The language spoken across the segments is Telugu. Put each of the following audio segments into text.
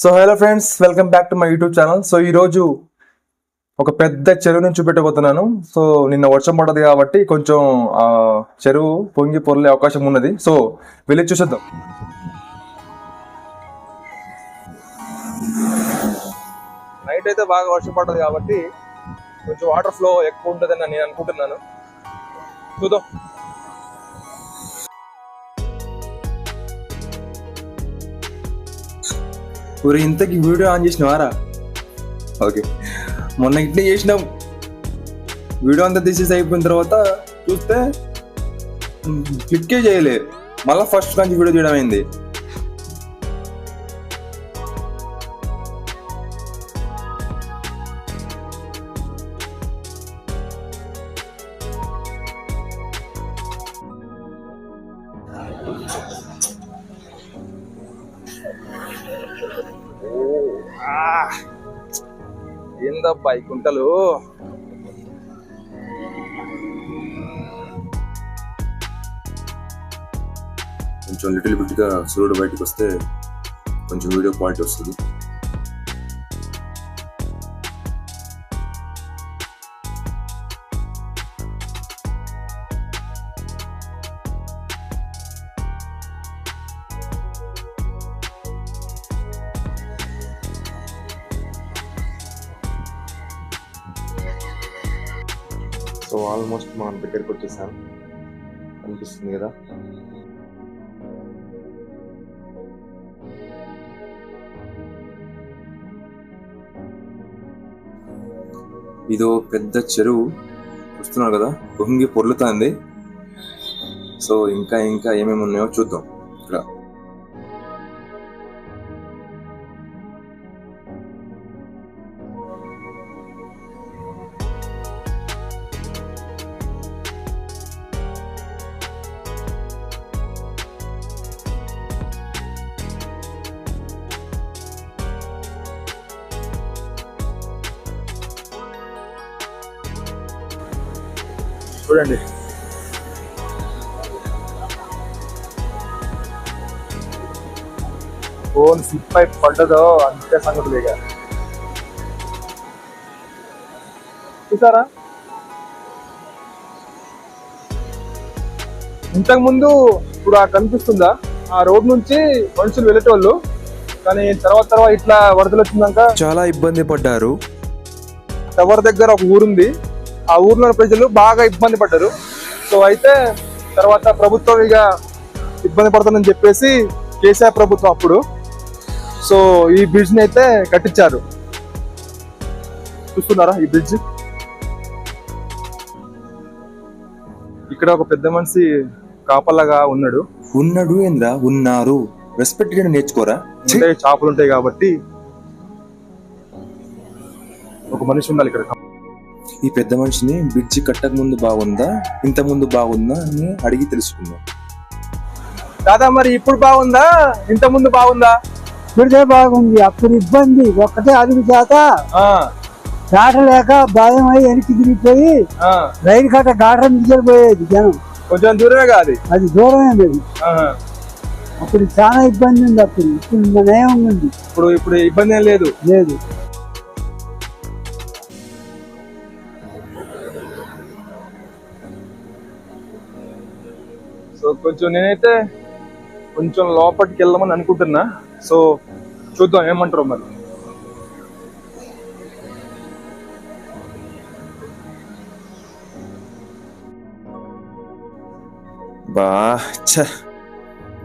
So hello friends, welcome back to my YouTube channel. So ఈరోజు ఒక పెద్ద చెరువు నుంచి చూపెట్టబోతున్నాను. సో నిన్న వర్షం పడదు కాబట్టి కొంచెం చెరువు పొంగి పొరలే అవకాశం ఉన్నది. సో వెళ్ళి చూసేద్దాం. నైట్ అయితే బాగా వర్షం పడదు కాబట్టి కొంచెం వాటర్ ఫ్లో ఎక్కువ ఉంటుందని నేను అనుకుంటున్నాను. చూద్దాం. ఊరి ఇంతకి వీడియో ఆన్ చేసినవారా? ఓకే, మొన్న ఇట్లా చేసినాం. వీడియో అంతా తీసేసి అయిపోయిన తర్వాత చూస్తే క్లిక్కే చేయలే, మళ్ళీ ఫస్ట్ నుంచి వీడియో చేయడం అయింది. ఏందబ్బా ఈ కుంటలు! కొంచెం లిటిల్ బిట్ గా సూర్యుడు బయటకు వస్తే కొంచెం వీడియో క్వాలిటీ వస్తుంది. సో ఆల్మోస్ట్ మనం దగ్గరికి వచ్చేసాం, అనిపిస్తుంది కదా. ఇదో పెద్ద చెరువు చూస్తున్నారు కదా, పొంగి పొర్లుతుంది. సో ఇంకా ఇంకా ఏమేమి ఉన్నాయో చూద్దాం. ఇక్కడ చూడండి, ఫోన్ స్లిప్ అయి పడ్డదో అంతే సంగతులు. ఇక చూసారా, ఇంతకు ముందు ఇప్పుడు కనిపిస్తుందా ఆ రోడ్ నుంచి మనుషులు వెళ్ళేటోళ్ళు, కానీ తర్వాత ఇట్లా వరదలు వచ్చినాక చాలా ఇబ్బంది పడ్డారు. టవర్ దగ్గర ఒక ఊరుంది, ఆ ఊర్లో ప్రజలు బాగా ఇబ్బంది పడ్డారు. సో అయితే తర్వాత ప్రభుత్వం ఇక ఇబ్బంది పడుతుందని చెప్పేసి కేసీఆర్ ప్రభుత్వం అప్పుడు సో ఈ బ్రిడ్జ్ ని అయితే కట్టించారు. చూస్తున్నారా ఈ బ్రిడ్జ్? ఇక్కడ ఒక పెద్ద మనిషి కాపలాగా ఉన్నాడు ఏంద్రా ఉన్నారు. రెస్పెక్ట్ గా నేర్చుకోరా, అంటే చేపలు ఉంటాయి కాబట్టి ఒక మనిషి ఉండాలి ఇక్కడ. ఈ పెద్ద మనిషిని బ్రిడ్జి కట్టక ముందు బాగుందా, ఇంత ముందు బాగుందా అని అడిగి తెలుసుకుందాం. దాదా మరి ఇప్పుడు బాగుందా, ఇంత ముందు బాగుందా? ఇప్పుడే బాగుంది. అప్పుడు ఇబ్బంది ఒక్కటే అడుగు చేత దాటలేక భయం అయి వెనక్కి తిరిగిపోయి రైలు కట్ట గాటం దిగిపోయేది జనం. కొంచెం దూరమే కాదు, అది దూరమే లేదు. అప్పుడు చాలా ఇబ్బంది ఉంది. అప్పుడు ఇప్పుడు నయం ఉంది. ఇప్పుడు ఇబ్బంది ఏం లేదు. సో కొంచెం నేనైతే కొంచెం లోపలికి వెళ్దామని అనుకుంటున్నా. సో చూద్దాం ఏమంటారు మరి. బా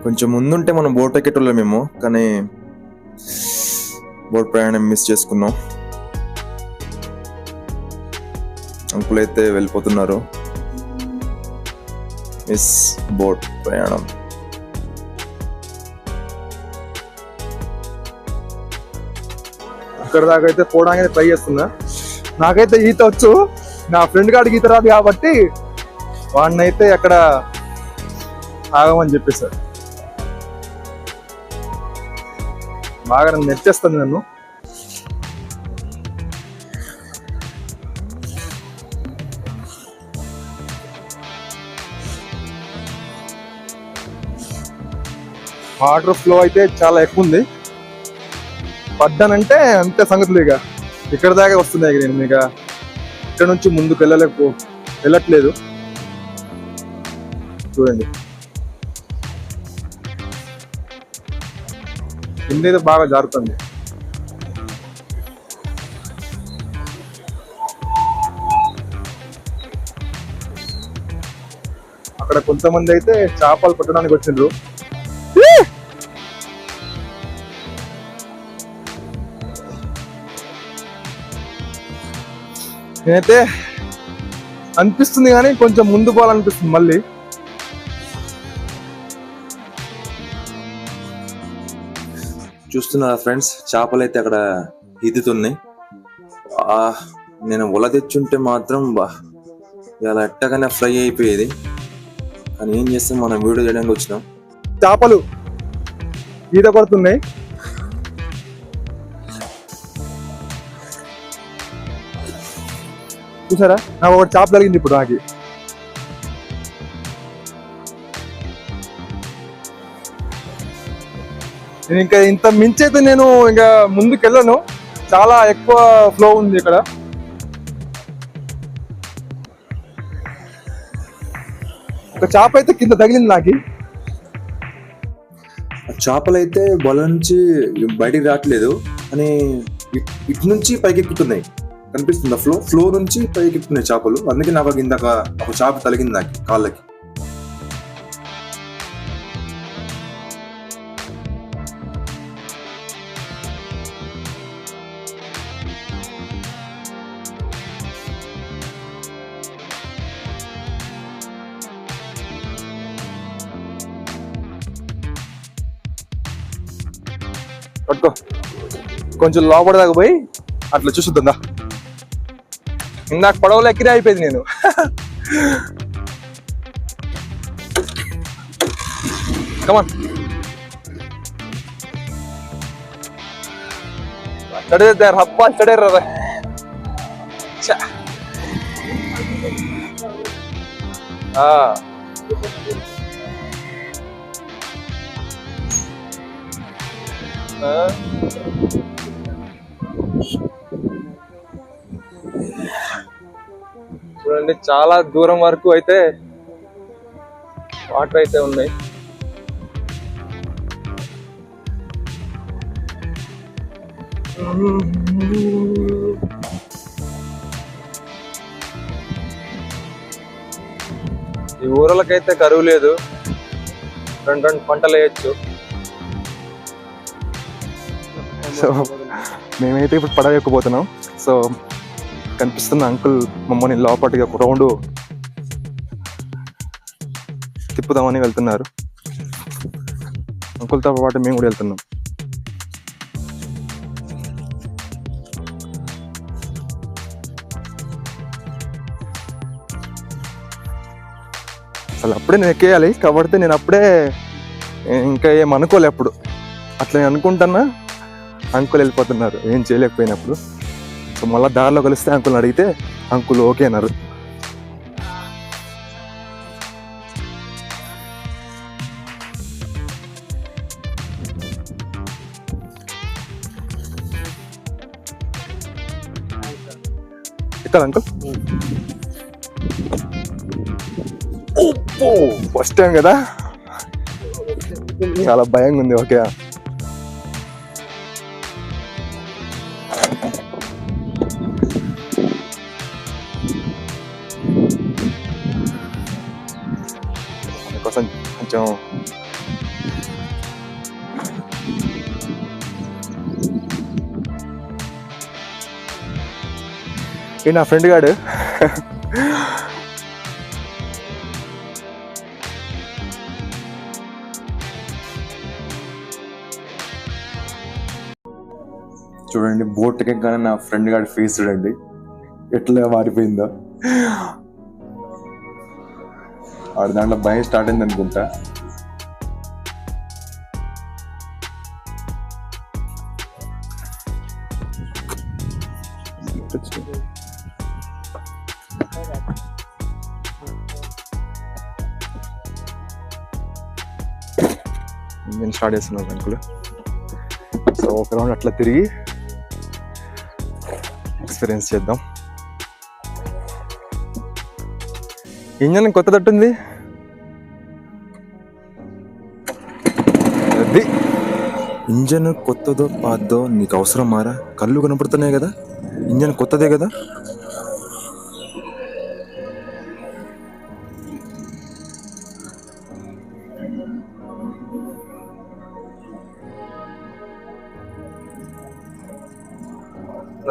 కొంచెం ముందుంటే మనం బోట్ ఎక్కేటోళ్ళమేమో, కానీ బోట్ ప్రయాణం మిస్ చేసుకున్నాం. అంకుల్ అయితే వెళ్ళిపోతున్నారు. మిస్ బోట్ ప్రయాణం. ఇక్కడ దాకా అయితే పోవడానికి ట్రై చేస్తున్నా. నాకైతే ఈత వచ్చు, నా ఫ్రెండ్ గాడికి ఈత రాదు కాబట్టి వాడిని అయితే అక్కడ ఆగమని చెప్పేశారు. బాగా నన్ను నెచ్చేస్తుంది నన్ను. వాటర్ ఫ్లో అయితే చాలా ఎక్కువ ఉంది. పడ్డానంటే అంతే సంగతులు. ఇక ఇక్కడ దాకా వస్తున్నాయి. ఇక నేను ఇక ఇక్కడ నుంచి ముందుకు వెళ్ళట్లేదు. చూడండి కింద బాగా జారుతుంది. అక్కడ కొంతమంది అయితే చేపలు పట్టడానికి వచ్చిండ్రు. నేనైతే అనిపిస్తుంది కానీ కొంచెం ముందు పోవాలనిపిస్తుంది మళ్ళీ. చూస్తున్నారా ఫ్రెండ్స్, చేపలు అయితే అక్కడ ఈదుతున్నాయి. నేను వల తెచ్చుంటే మాత్రం ఇలా ఎట్టగానే ఫ్రై అయిపోయేది. కానీ ఏం చేస్తాం, మనం వీడియో చేయడానికి వచ్చినాం. చేపలు ఈత పడుతున్నాయి. చూసారా, నాకు ఒకటి చేప తగిలింది ఇప్పుడు. నాకు నేను ఇంకా ఇంత మించైతే నేను ఇంకా ముందుకు వెళ్ళను. చాలా ఎక్కువ ఫ్లో ఉంది ఇక్కడ. ఒక చేప అయితే కింద తగిలింది నాకు. చేపలు అయితే వల నుంచి బయటికి రావట్లేదు అని ఇటు నుంచి పైకి ఎక్కుతున్నాయి. కనిపిస్తుంది ఫ్లో నుంచి పైకి ఎక్కుతున్నాయి చేపలు. అందుకే నాకు ఇందాక ఒక చేప తగిలింది నాకు కాళ్ళకి. పట్టుకో, కొంచెం లోపల దాకా పోయి అట్లా చూస్తుందా. ఇందాక పడవలో ఎక్కిరే అయిపోయింది నేను. కమాన్, చడే హప్ప చడే రా. చూడండి, చాలా దూరం వరకు అయితే వాటర్ అయితే ఉన్నాయి. ఈ ఊరలకైతే కరువు లేదు, రెండు పంటలు వేయచ్చు. సో మేమైతే ఇప్పుడు పడవ ఎక్కిపోతున్నాం. సో కనిపిస్తున్న అంకుల్ మమ్మల్ని లోపలికి ఒక రౌండ్ తిప్పుదామని వెళ్తున్నారు. అంకుల్తో పాటు మేము కూడా వెళ్తున్నాం. అసలు అప్పుడే నేను ఎక్కేయాలి కాబట్టి నేను అప్పుడే ఇంకా ఏం అనుకోలే. అప్పుడు అట్లా నేను అనుకుంటున్నా, అంకుల్ వెళ్ళిపోతున్నారు ఏం చేయలేకపోయినప్పుడు. సో మళ్ళీ దారిలో కలిస్తే అంకుల్ని అడిగితే అంకుల్ ఓకే అన్నారు. ఎక్కడ అంకుల్? ఫస్ట్ టైం కదా, చాలా భయంగా ఉంది. ఓకే, కోసం కొంచెం ఈ నా ఫ్రెండ్ గాడు చూడండి, బోట్ ఎక్కగానే నా ఫ్రెండ్ గారి ఫేస్ చూడండి ఎట్లా మారిపోయిందో. వాడి దాంట్లో భయం స్టార్ట్ అయింది అనుకుంటా. నేను స్టార్ట్ చేస్తున్నాను అంకుల్. సో ఒక రౌండ్ అట్లా తిరిగి ఎక్స్పీరియన్స్ చేద్దాం. ఇంజన్ కొత్త తట్టుంది. అది ఇంజన్ కొత్తదో పాతదో నీకు అవసరం మారా? కళ్ళు కనపడుతున్నాయి కదా, ఇంజన్ కొత్తదే కదా.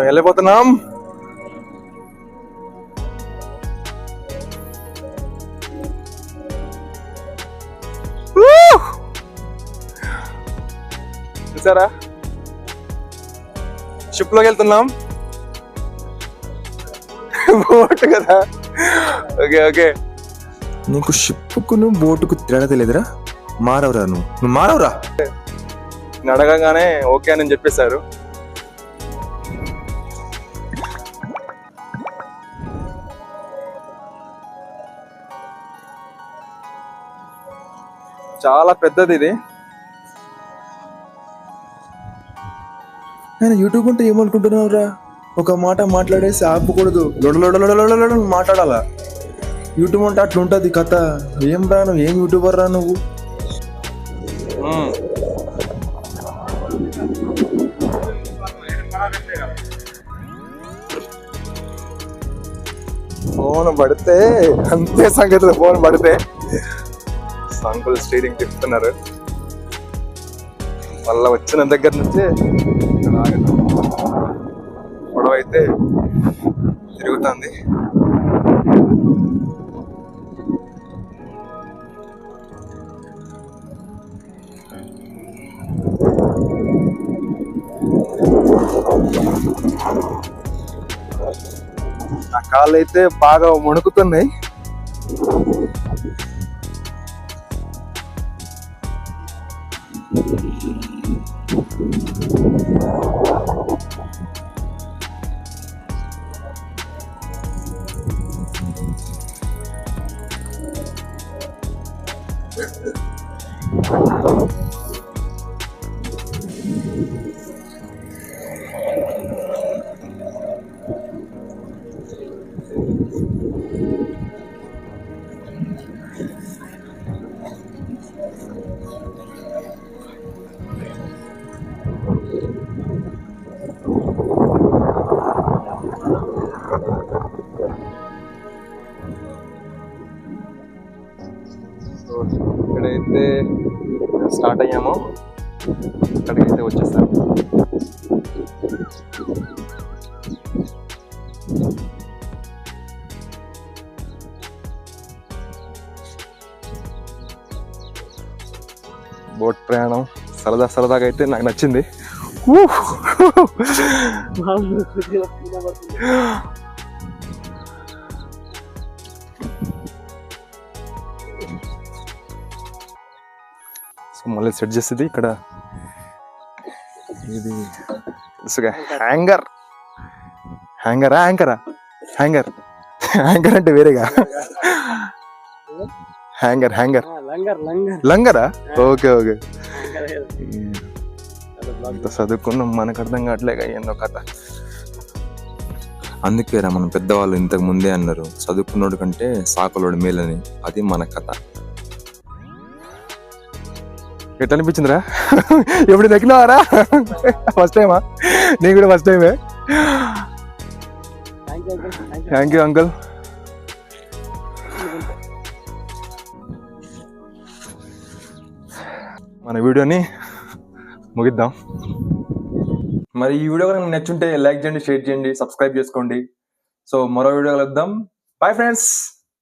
వెళ్ళిపోతున్నాం. చూసారా, షిప్ లోకి వెళ్తున్నాం. బోట్ కదా. Okay okay. నీకు షిప్కును బోటుకు తేడా తెలియదురా? మారవరా నువ్వు మారవరా. నేను అడగగానే ఓకే అని చెప్పేశారు. చాలా పెద్దది ఇది. నేను యూట్యూబ్ అంటే ఏమనుకుంటున్నావురా? ఒక మాట మాట్లాడేసి ఆపకూడదు, లొడలొడలొడలొడ మాట్లాడాలా. యూట్యూబ్ అంటే అట్లా ఉంటుంది కథ. ఏం రా నువ్వు, ఏం యూట్యూబర్ రా నువ్వు? ఫోన్ పడితే అంతే సంగతి. ఫోన్ పడితే అంకుల్ స్టీరింగ్ తిప్పుతున్నారు. మళ్ళా వచ్చిన దగ్గర నుంచి గొడవ అయితే తిరుగుతుంది. నా కాళ్ళు అయితే బాగా వణుకుతున్నాయి. ఇక్కడైతే స్టార్ట్ అయ్యామో అక్కడికైతే వచ్చేసాం. బోట్ ప్రయాణం సరదాగా అయితే నాకు నచ్చింది. సో మళ్ళీ సెట్ చేసేది ఇక్కడ. ఇది హ్యాంగర్ అంటే వేరేగా హ్యాంగర్ లంగరా. ఓకే ఇంత చదువుకున్నాం, మనకు అర్థం కావట్లేక ఏందో కథ. అందుకేరా మనం పెద్దవాళ్ళు ఇంతకు ముందే అన్నారు, చదువుకున్నోడు కంటే సాకులోడు మేలని. అది మన కథ. ఎట్లా అనిపించిందిరా? ఎప్పుడు దక్కినావారా? ఫస్ట్ టైమా? నేను కూడా ఫస్ట్ టైమే. Thank you uncle. మన వీడియోని ముగిద్దాం. మరి ఈ వీడియో కనుక నచ్చుంటే లైక్ చేయండి, షేర్ చేయండి, సబ్స్క్రైబ్ చేసుకోండి. సో మరో వీడియో కలుద్దాం. Bye friends.